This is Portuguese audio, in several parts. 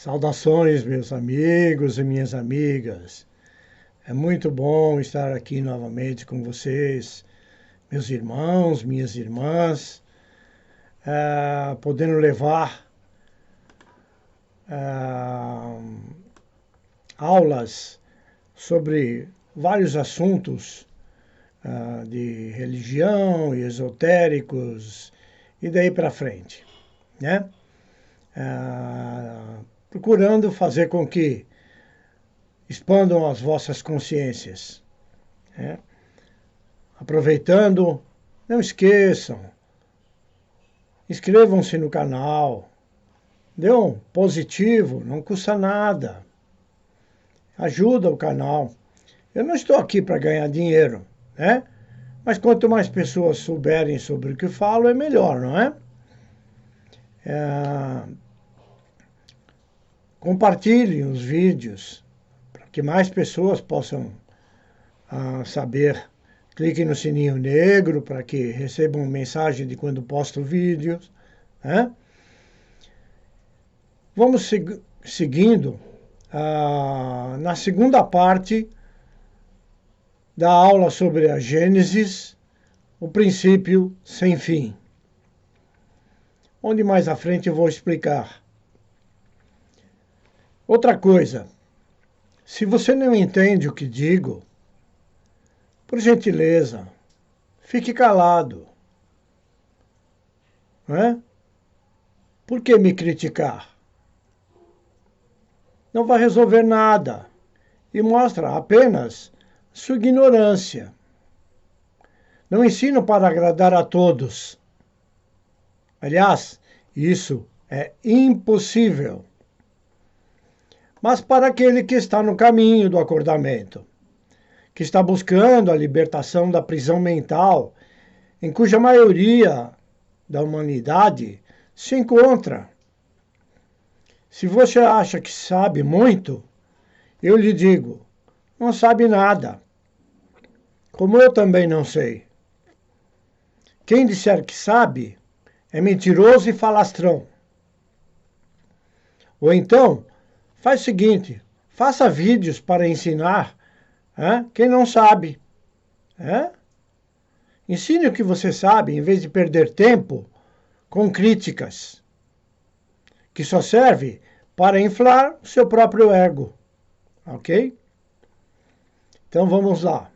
Saudações, meus amigos e minhas amigas. É muito bom estar aqui novamente com vocês, meus irmãos, minhas irmãs, podendo levar aulas sobre vários assuntos de religião e esotéricos e daí para frente, né? Procurando fazer com que expandam as vossas consciências, né? Aproveitando, não esqueçam, inscrevam-se no canal, dê um positivo, não custa nada, ajuda o canal. Eu não estou aqui para ganhar dinheiro, né? Mas quanto mais pessoas souberem sobre o que falo, é melhor, não é? Compartilhem os vídeos para que mais pessoas possam saber. Cliquem no sininho negro para que recebam mensagem de quando posto vídeos, né? Vamos seguindo na segunda parte da aula sobre a Gênesis, o princípio sem fim, onde mais à frente eu vou explicar. Outra coisa, se você não entende o que digo, por gentileza, fique calado. Não é? Por que me criticar? Não vai resolver nada e mostra apenas sua ignorância. Não ensino para agradar a todos. Aliás, isso é impossível. Mas para aquele que está no caminho do acordamento, que está buscando a libertação da prisão mental, em cuja maioria da humanidade se encontra. Se você acha que sabe muito, eu lhe digo, não sabe nada. Como eu também não sei. Quem disser que sabe é mentiroso e falastrão. Ou então, faz o seguinte, faça vídeos para ensinar quem não sabe. Ensine o que você sabe, em vez de perder tempo com críticas, que só serve para inflar o seu próprio ego. Ok? Então vamos lá.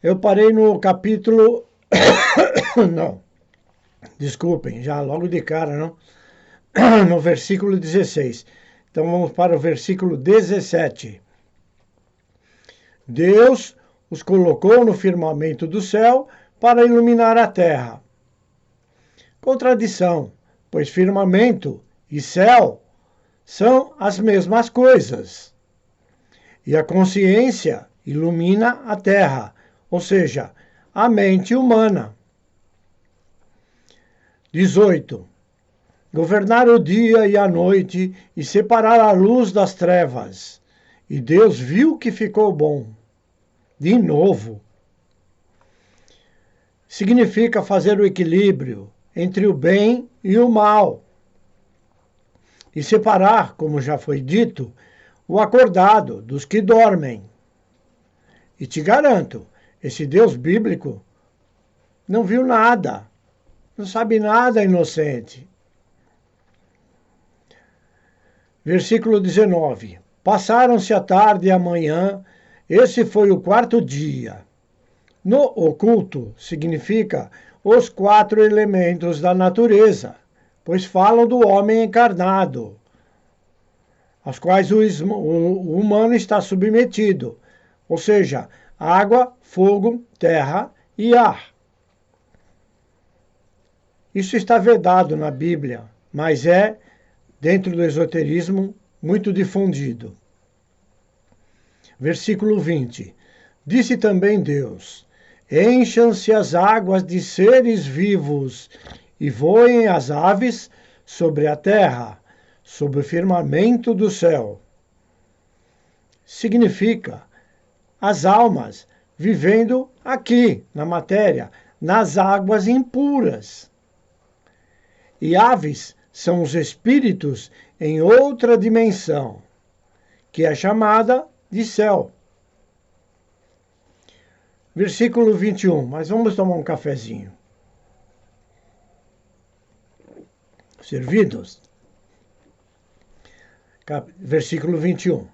Eu parei no capítulo... Não, desculpem, já logo de cara, não? No versículo 16. Então vamos para o versículo 17. Deus os colocou no firmamento do céu para iluminar a terra. Contradição, pois firmamento e céu são as mesmas coisas. E a consciência ilumina a terra, ou seja, a mente humana. 18. Governar o dia e a noite e separar a luz das trevas. E Deus viu que ficou bom. De novo. Significa fazer o equilíbrio entre o bem e o mal. E separar, como já foi dito, o acordado dos que dormem. E te garanto, esse Deus bíblico não viu nada, não sabe nada, inocente. Versículo 19. Passaram-se a tarde e a manhã, esse foi o quarto dia. No oculto significa os 4 elementos da natureza, pois falam do homem encarnado, aos quais o humano está submetido, ou seja, água, fogo, terra e ar. Isso está vedado na Bíblia, mas é, dentro do esoterismo, muito difundido. Versículo 20. Disse também Deus, encham-se as águas de seres vivos e voem as aves sobre a terra, sobre o firmamento do céu. Significa as almas vivendo aqui, na matéria, nas águas impuras. E aves são os espíritos em outra dimensão, que é chamada de céu. Versículo 21, mas vamos tomar um cafezinho. Servidos? Versículo 21.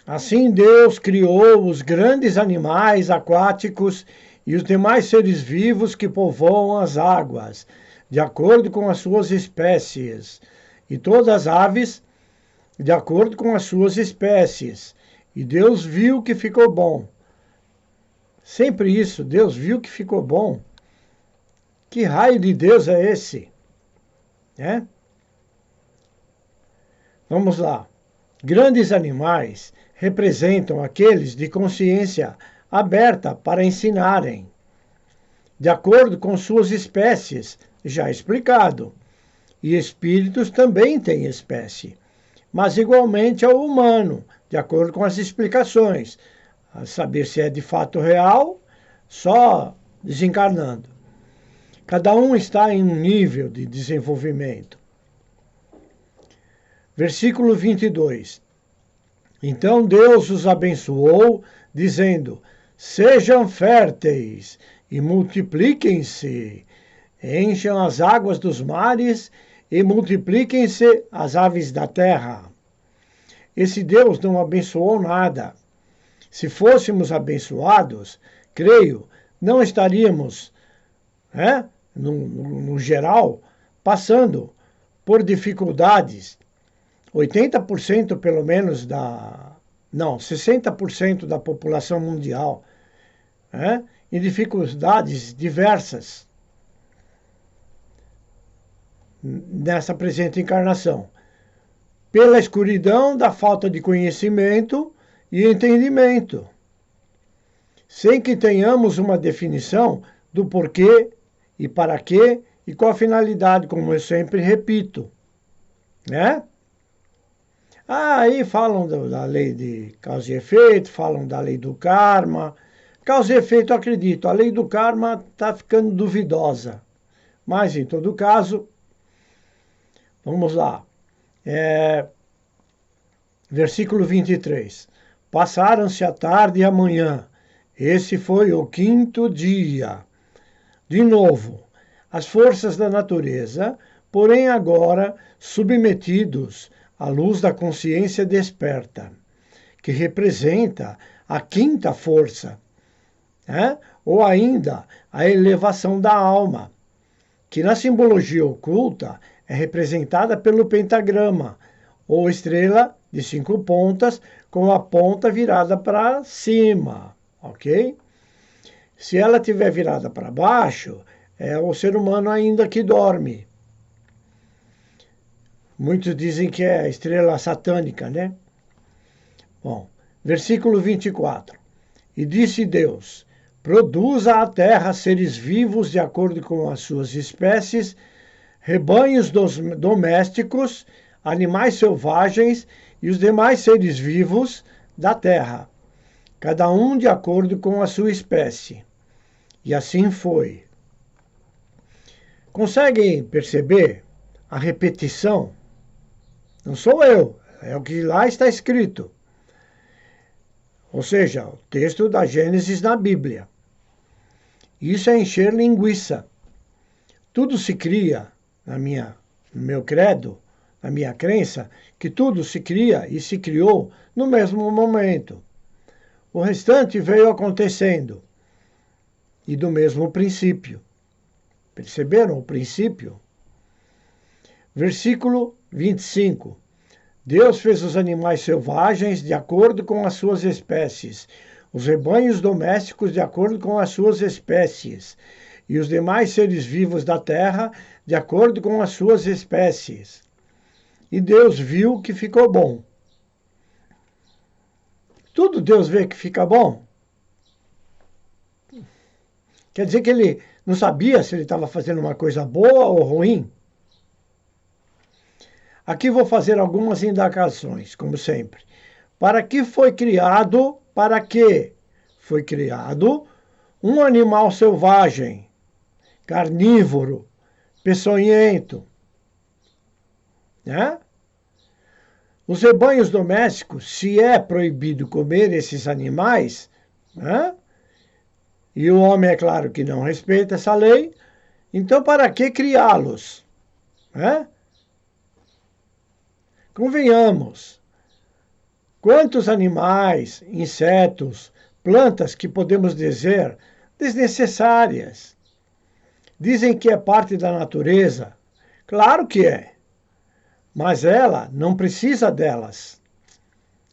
Assim Deus criou os grandes animais aquáticos e os demais seres vivos que povoam as águas, de acordo com as suas espécies, e todas as aves, de acordo com as suas espécies. E Deus viu que ficou bom. Sempre isso, Deus viu que ficou bom. Que raio de Deus é esse? Né? Vamos lá. Grandes animais representam aqueles de consciência aberta para ensinarem, de acordo com suas espécies, já explicado. E espíritos também têm espécie, mas igualmente ao humano, de acordo com as explicações, a saber se é de fato real, só desencarnando. Cada um está em um nível de desenvolvimento. Versículo 22. Então Deus os abençoou, dizendo: sejam férteis e multipliquem-se, encham as águas dos mares e multipliquem-se as aves da terra. Esse Deus não abençoou nada. Se fôssemos abençoados, creio, não estaríamos, no geral, passando por dificuldades. 80% pelo menos 60% da população mundial, em dificuldades diversas nessa presente encarnação, pela escuridão da falta de conhecimento e entendimento, sem que tenhamos uma definição do porquê e para quê e qual a finalidade, como eu sempre repito, né? Aí falam da lei de causa e efeito, falam da lei do karma. Causa e efeito, eu acredito, a lei do karma está ficando duvidosa. Mas, em todo caso, vamos lá. Versículo 23. Passaram-se a tarde e a manhã. Esse foi o quinto dia. De novo, as forças da natureza, porém agora submetidos à luz da consciência desperta, que representa a quinta força, ou ainda a elevação da alma, que na simbologia oculta é representada pelo pentagrama, ou estrela de 5 pontas, com a ponta virada para cima, ok? Se ela estiver virada para baixo, é o ser humano ainda que dorme. Muitos dizem que é a estrela satânica, né? Bom, versículo 24. E disse Deus: produza a terra seres vivos de acordo com as suas espécies, rebanhos domésticos, animais selvagens e os demais seres vivos da terra, cada um de acordo com a sua espécie. E assim foi. Conseguem perceber a repetição? Não sou eu, é o que lá está escrito. Ou seja, o texto da Gênesis na Bíblia. Isso é encher linguiça. Tudo se cria, no meu credo, na minha crença, que tudo se cria e se criou no mesmo momento. O restante veio acontecendo. E do mesmo princípio. Perceberam o princípio? Versículo 25. Deus fez os animais selvagens de acordo com as suas espécies, os rebanhos domésticos de acordo com as suas espécies, e os demais seres vivos da terra de acordo com as suas espécies. E Deus viu que ficou bom. Tudo Deus vê que fica bom. Quer dizer que ele não sabia se ele estava fazendo uma coisa boa ou ruim? Aqui vou fazer algumas indagações, como sempre. Para que foi criado um animal selvagem, carnívoro, peçonhento? né? Os rebanhos domésticos, se é proibido comer esses animais, né? E o homem, é claro, que não respeita essa lei, então para que criá-los? Né? Convenhamos, quantos animais, insetos, plantas que podemos dizer desnecessárias? Dizem que é parte da natureza. Claro que é, mas ela não precisa delas.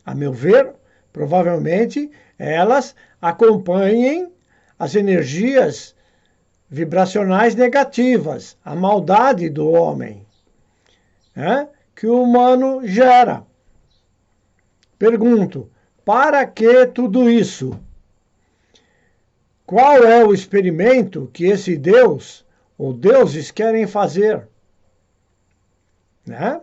A meu ver, provavelmente elas acompanhem as energias vibracionais negativas, a maldade do homem, né, que o humano gera. Pergunto, para que tudo isso? Qual é o experimento que esse Deus ou deuses querem fazer? Né?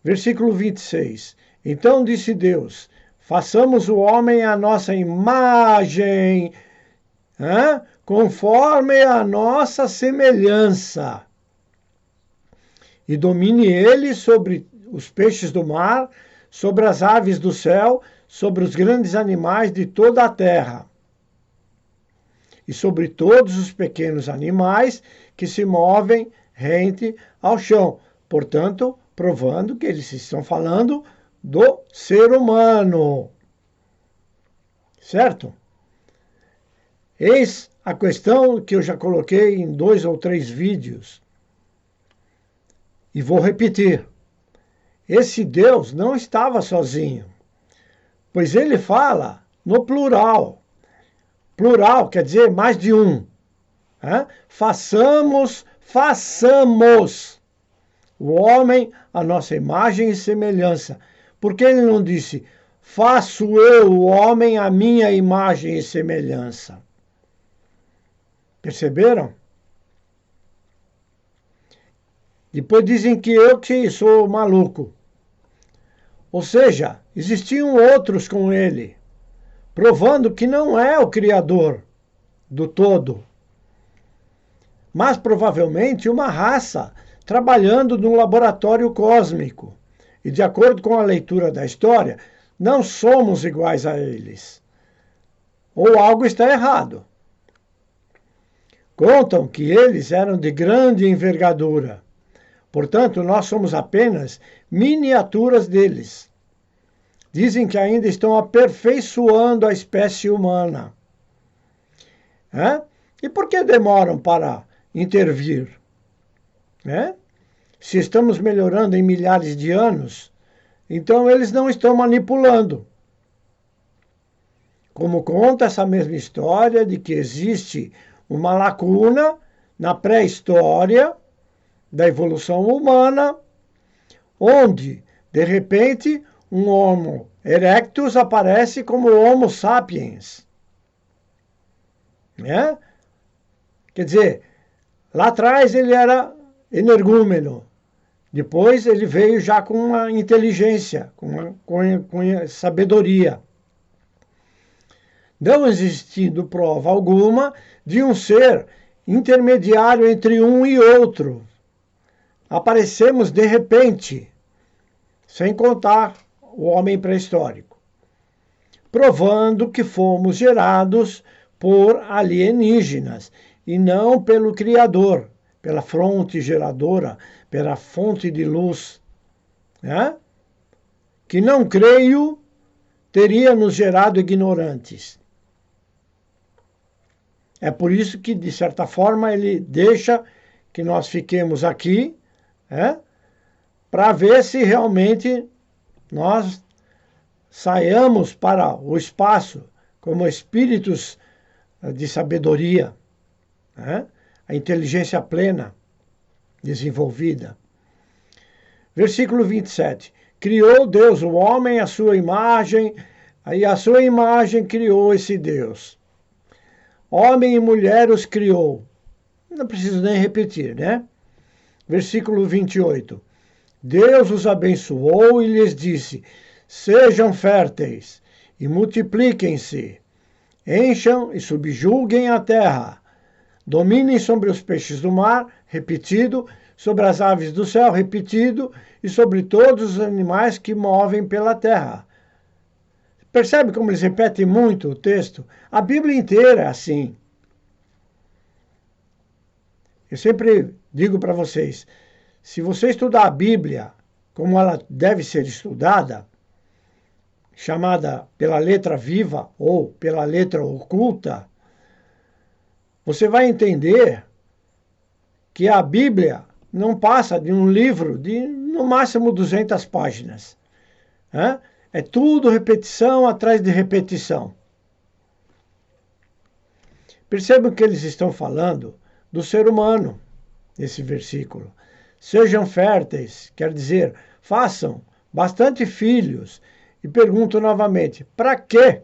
Versículo 26. Então disse Deus, façamos o homem à nossa imagem, conforme a nossa semelhança, e domine ele sobre os peixes do mar, sobre as aves do céu, sobre os grandes animais de toda a terra, e sobre todos os pequenos animais que se movem rente ao chão. Portanto, provando que eles estão falando do ser humano. Certo? Eis a questão que eu já coloquei em 2 ou 3 vídeos. E vou repetir. Esse Deus não estava sozinho, pois ele fala no plural. Plural quer dizer mais de um. Façamos o homem à nossa imagem e semelhança. Por que ele não disse, faço eu o homem à minha imagem e semelhança? Perceberam? Depois dizem que eu que sou maluco. Ou seja, existiam outros com ele, provando que não é o Criador do todo, mas provavelmente uma raça trabalhando num laboratório cósmico. E de acordo com a leitura da história, não somos iguais a eles. Ou algo está errado. Contam que eles eram de grande envergadura. Portanto, nós somos apenas miniaturas deles. Dizem que ainda estão aperfeiçoando a espécie humana. E por que demoram para intervir? Se estamos melhorando em milhares de anos, então eles não estão manipulando. Como conta essa mesma história de que existe uma lacuna na pré-história da evolução humana, onde, de repente, um Homo erectus aparece como Homo sapiens. Quer dizer, lá atrás ele era energúmeno. Depois ele veio já com uma inteligência, com sabedoria. Não existindo prova alguma de um ser intermediário entre um e outro. Aparecemos de repente, sem contar o homem pré-histórico, provando que fomos gerados por alienígenas e não pelo Criador, pela fonte geradora, pela fonte de luz, que não creio teria nos gerado ignorantes. É por isso que, de certa forma, ele deixa que nós fiquemos aqui, para ver se realmente nós saiamos para o espaço como espíritos de sabedoria, a inteligência plena, desenvolvida. Versículo 27. Criou Deus o homem à sua imagem, e a sua imagem criou esse Deus. Homem e mulher os criou. Não preciso nem repetir, né? Versículo 28. Deus os abençoou e lhes disse, sejam férteis e multipliquem-se, encham e subjuguem a terra, dominem sobre os peixes do mar, repetido, sobre as aves do céu, repetido, e sobre todos os animais que movem pela terra. Percebe como eles repetem muito o texto? A Bíblia inteira é assim. Eu sempre digo para vocês, se você estudar a Bíblia como ela deve ser estudada, chamada pela letra viva ou pela letra oculta, você vai entender que a Bíblia não passa de um livro de, no máximo, 200 páginas. Né? É tudo repetição atrás de repetição. Percebam que eles estão falando do ser humano, nesse versículo. Sejam férteis, quer dizer, façam bastante filhos. E pergunto novamente, para quê?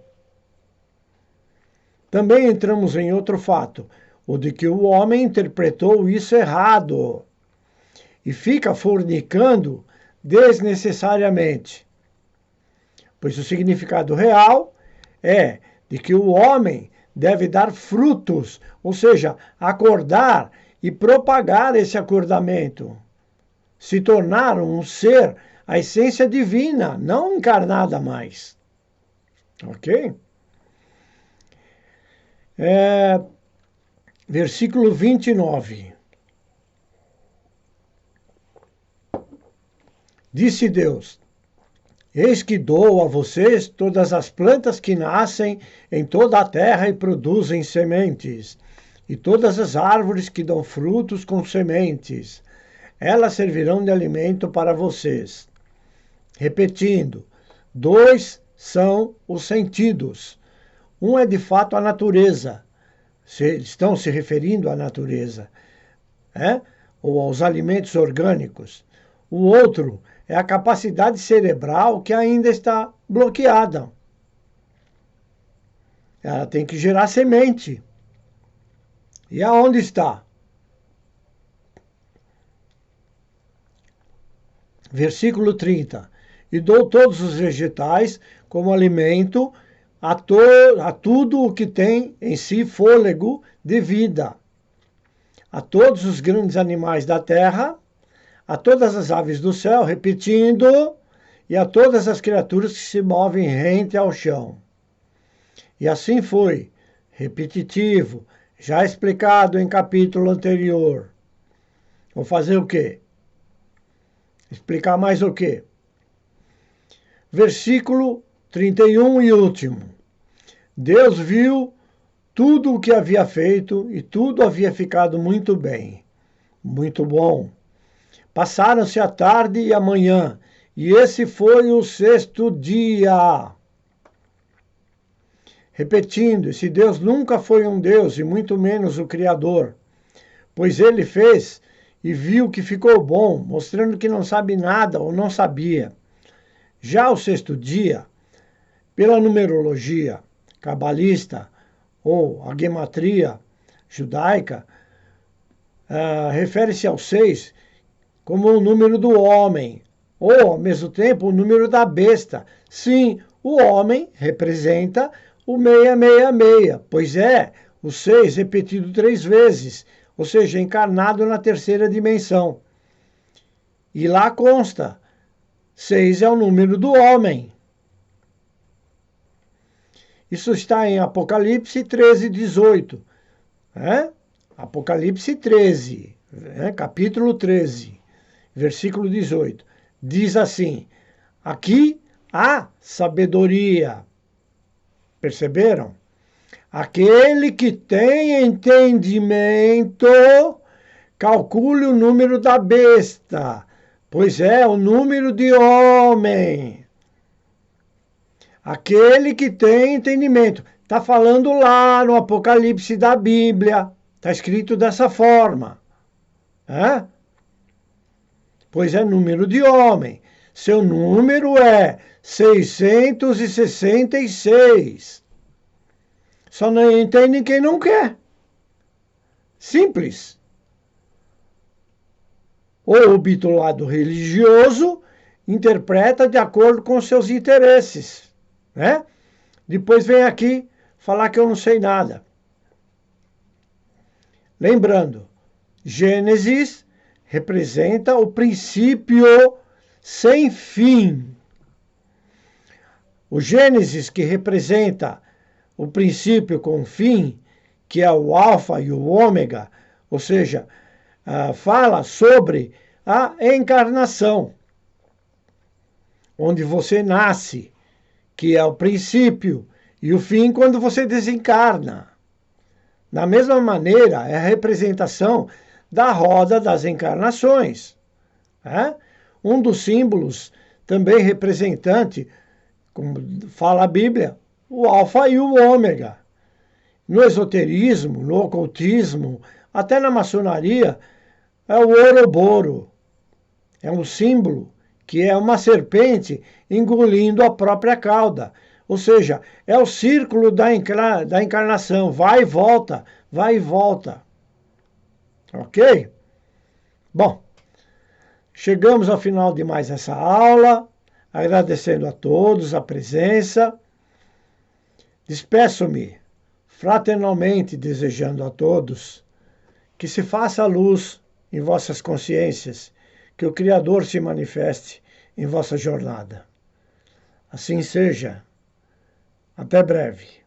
Também entramos em outro fato, o de que o homem interpretou isso errado e fica fornicando desnecessariamente. Pois o significado real é de que o homem deve dar frutos, ou seja, acordar e propagar esse acordamento. Se tornar um ser, a essência divina, não encarnada mais. Ok? Versículo 29. Disse Deus: Eis que dou a vocês todas as plantas que nascem em toda a terra e produzem sementes, e todas as árvores que dão frutos com sementes. Elas servirão de alimento para vocês. Repetindo, 2 são os sentidos. Um é de fato a natureza. Estão se referindo à natureza, ou aos alimentos orgânicos. O outro é a capacidade cerebral que ainda está bloqueada. Ela tem que gerar semente. E aonde está? Versículo 30. E dou todos os vegetais como alimento a tudo o que tem em si fôlego de vida, a todos os grandes animais da terra, a todas as aves do céu, repetindo, e a todas as criaturas que se movem rente ao chão. E assim foi, repetitivo, já explicado em capítulo anterior. Vou fazer o quê? Explicar mais o quê? Versículo 31 e último. Deus viu tudo o que havia feito e tudo havia ficado muito bem, muito bom. Passaram-se a tarde e a manhã, e esse foi o 6º dia. Repetindo, esse Deus nunca foi um Deus, e muito menos o Criador, pois ele fez e viu que ficou bom, mostrando que não sabe nada ou não sabia. Já o 6º dia, pela numerologia cabalista ou a gematria judaica, refere-se ao 6 como o número do homem, ou, ao mesmo tempo, o número da besta. Sim, o homem representa o 666, pois é o 6 repetido 3 vezes, ou seja, encarnado na 3ª dimensão. E lá consta, 6 é o número do homem. Isso está em Apocalipse 13, 18. Apocalipse 13, capítulo 13, versículo 18. Diz assim, aqui há sabedoria. Perceberam? Aquele que tem entendimento, calcule o número da besta, pois é o número de homem. Aquele que tem entendimento. Está falando lá no Apocalipse da Bíblia. Está escrito dessa forma. Pois é número de homem. Seu número é 666. Só não entende quem não quer. Simples. O bitulado religioso interpreta de acordo com seus interesses. Depois vem aqui falar que eu não sei nada. Lembrando, Gênesis representa o princípio sem fim. O Gênesis, que representa o princípio com fim, que é o alfa e o ômega, ou seja, fala sobre a encarnação, onde você nasce, que é o princípio, e o fim quando você desencarna. Da mesma maneira, é a representação da roda das encarnações. Um dos símbolos também representante, como fala a Bíblia, o alfa e o ômega. No esoterismo, no ocultismo, até na maçonaria, é o Ouroboro. É um símbolo que é uma serpente engolindo a própria cauda. Ou seja, é o círculo da encarnação. Vai e volta, vai e volta. Ok? Bom, chegamos ao final de mais essa aula, agradecendo a todos a presença. Despeço-me fraternalmente, desejando a todos que se faça luz em vossas consciências, que o Criador se manifeste em vossa jornada. Assim seja. Até breve.